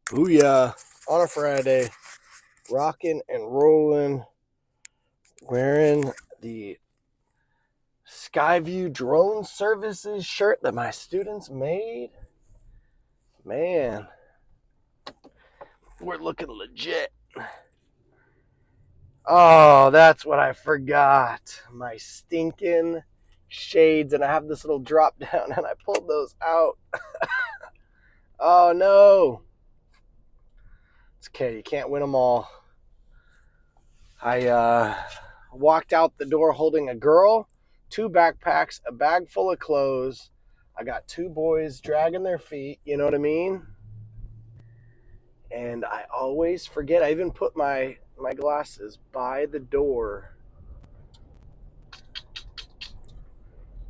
Booyah. On a Friday, rocking and rolling, wearing the Skyview Drone Services shirt that my students made. Man, we're looking legit. Oh, that's what I forgot. My stinking shades, and I have this little drop down, and I pulled those out. Oh, no. It's okay, you can't win them all. I walked out the door holding a girl, 2 backpacks, a bag full of clothes. I got 2 boys dragging their feet, you know what I mean? And I always forget. I even put my glasses by the door.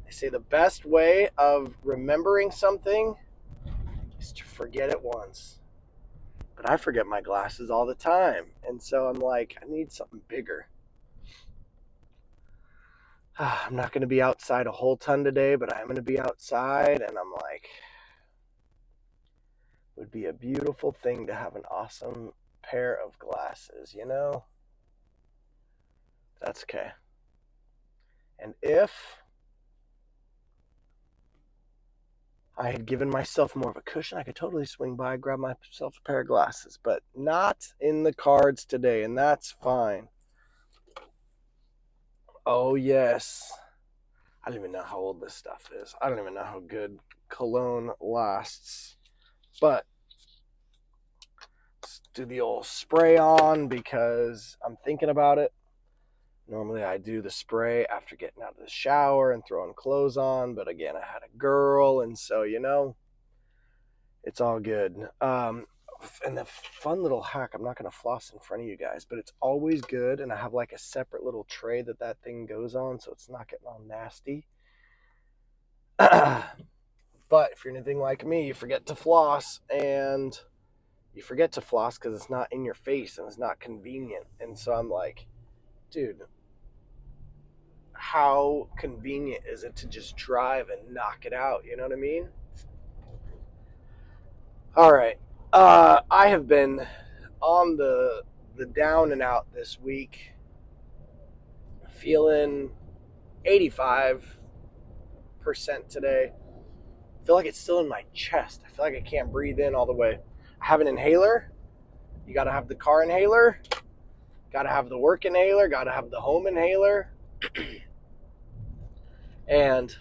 They say the best way of remembering something is to forget it once. But I forget my glasses all the time. And so I'm like, I need something bigger. I'm not going to be outside a whole ton today, but I'm going to be outside, and I'm like, it would be a beautiful thing to have an awesome pair of glasses, you know? That's okay. And if I had given myself more of a cushion, I could totally swing by, grab myself a pair of glasses, but not in the cards today, and that's fine. Oh, yes. I don't even know how old this stuff is. I don't even know how good cologne lasts. But let's do the old spray on because I'm thinking about it. Normally I do the spray after getting out of the shower and throwing clothes on. But again, I had a girl, and so, it's all good. And the fun little hack, I'm not going to floss in front of you guys, but it's always good. And I have like a separate little tray that thing goes on, so it's not getting all nasty. But if you're anything like me, you forget to floss, and you forget to floss because it's not in your face and it's not convenient. And so I'm like, dude, how convenient is it to just drive and knock it out? You know what I mean? All right. I have been on the down and out this week, feeling 85% today. I feel like it's still in my chest. I feel like I can't breathe in all the way. I have an inhaler. You got to have the car inhaler. Got to have the work inhaler. Got to have the home inhaler. And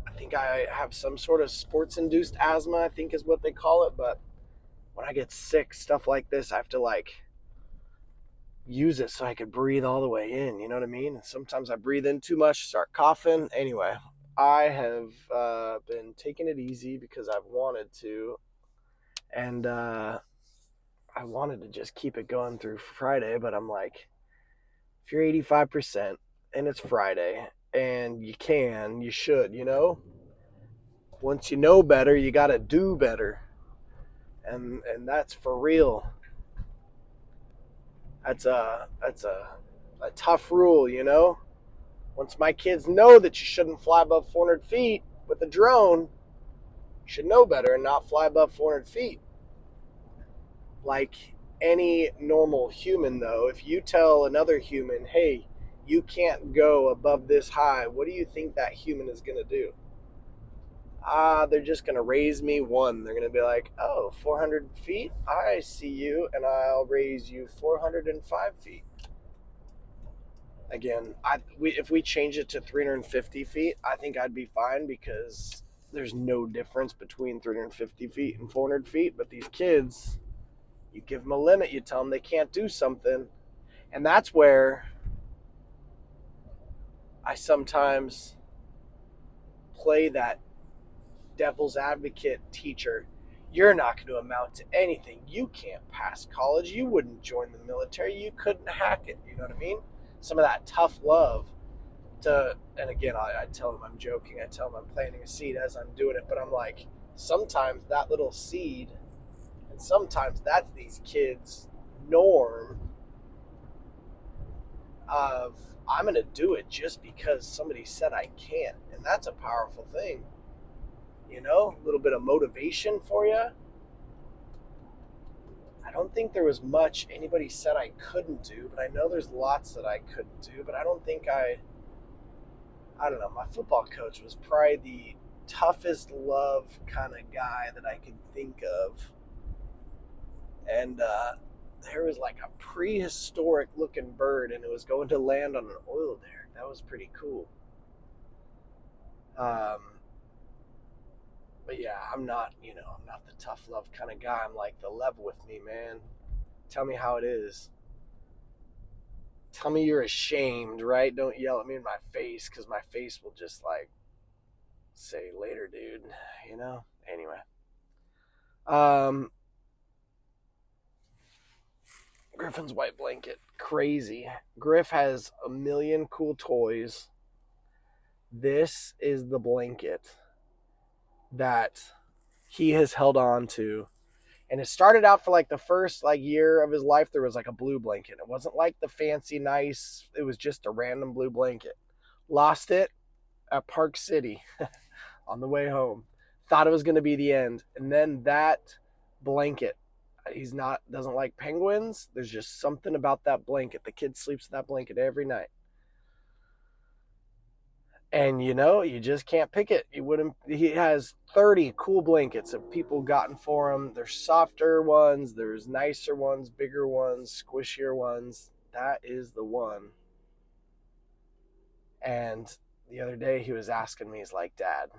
I think I have some sort of sports-induced asthma, I think is what they call it. But when I get sick, stuff like this, I have to use it so I could breathe all the way in. You know what I mean? And sometimes I breathe in too much, start coughing. Anyway, I have been taking it easy because I've wanted to. And I wanted to just keep it going through Friday, but I'm like, if you're 85% and it's Friday and you should, once you know better, you got to do better. And that's for real. That's a tough rule, Once my kids know that you shouldn't fly above 400 feet with a drone, you should know better and not fly above 400 feet. Like any normal human, though, if you tell another human, hey, you can't go above this high, what do you think that human is going to do? They're just going to raise me one. They're going to be like, oh, 400 feet? I see you, and I'll raise you 405 feet. Again, if we change it to 350 feet, I think I'd be fine because there's no difference between 350 feet and 400 feet. But these kids, you give them a limit, you tell them they can't do something. And that's where I sometimes play that devil's advocate teacher. You're not going to amount to anything. You can't pass college. You wouldn't join the military. You couldn't hack it. You know what I mean? Some of that tough love. And again, I tell them I'm joking. I tell them I'm planting a seed as I'm doing it. But I'm like, sometimes that little seed, and sometimes that's these kids' norm of, I'm going to do it just because somebody said I can't. And that's a powerful thing. a little bit of motivation for you. I don't think there was much anybody said I couldn't do, but I know there's lots that I couldn't do, but I don't think I don't know, my football coach was probably the toughest love kind of guy that I could think of. And there was like a prehistoric looking bird, and it was going to land on an oil derrick. That was pretty cool. Um, but yeah, I'm not the tough love kind of guy. I'm like, the level with me, man. Tell me how it is. Tell me you're ashamed, right? Don't yell at me in my face, because my face will just like say later, dude. Anyway. Griffin's white blanket, crazy. Griff has a million cool toys. This is the blanket that he has held on to. And it started out for like the first like year of his life, there was like a blue blanket. It wasn't like the fancy nice, it was just a random blue blanket. Lost it at Park City on the way home. Thought it was going to be the end. And then that blanket, doesn't like penguins. There's just something about that blanket. The kid sleeps in that blanket every night. And you just can't pick it. He has 30 cool blankets that people gotten for him. There's softer ones, there's nicer ones, bigger ones, squishier ones. That is the one. And the other day he was asking me, he's like, Dad,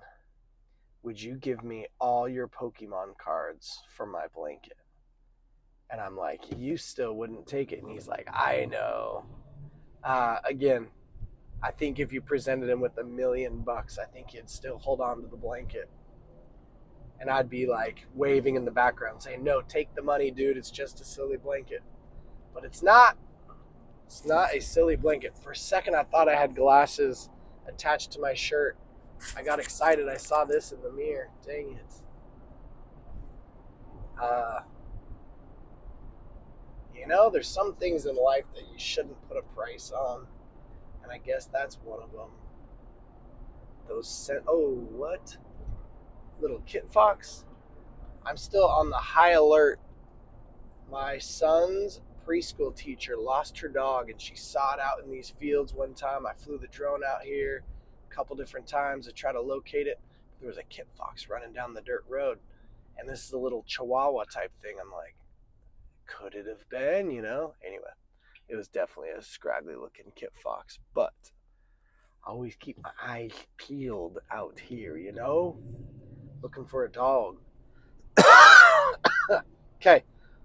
would you give me all your Pokemon cards for my blanket? And I'm like, you still wouldn't take it. And he's like, I know. Again, I think if you presented him with $1 million, I think he'd still hold on to the blanket. And I'd be like waving in the background saying, no, take the money, dude. It's just a silly blanket. But it's not. It's not a silly blanket. For a second, I thought I had glasses attached to my shirt. I got excited. I saw this in the mirror. Dang it. There's some things in life that you shouldn't put a price on. And I guess that's one of them. What? Little kit fox? I'm still on the high alert. My son's preschool teacher lost her dog, and she saw it out in these fields one time. I flew the drone out here a couple different times to try to locate it. There was a kit fox running down the dirt road, and this is a little chihuahua type thing. I'm like, could it have been, Anyway, it was definitely a scraggly looking kit fox, but I always keep my eyes peeled out here, looking for a dog. Okay,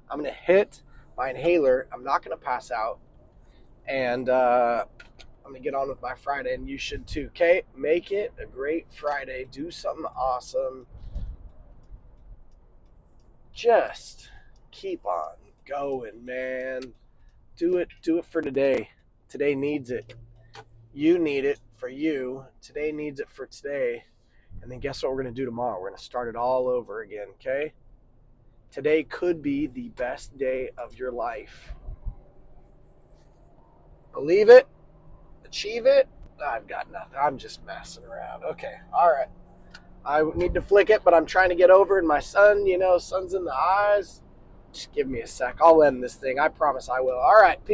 I'm going to hit my inhaler. I'm not going to pass out. And I'm going to get on with my Friday, and you should too. Okay, make it a great Friday. Do something awesome. Just keep on going, man. Do it for today. Today needs it. You need it for you. Today needs it for today. And then guess what we're going to do tomorrow? We're going to start it all over again, okay? Today could be the best day of your life. Believe it. Achieve it. I've got nothing. I'm just messing around. Okay. All right. I need to flick it, but I'm trying to get over it. And my son, sun's in the eyes. Just give me a sec. I'll end this thing. I promise I will. All right. Peace.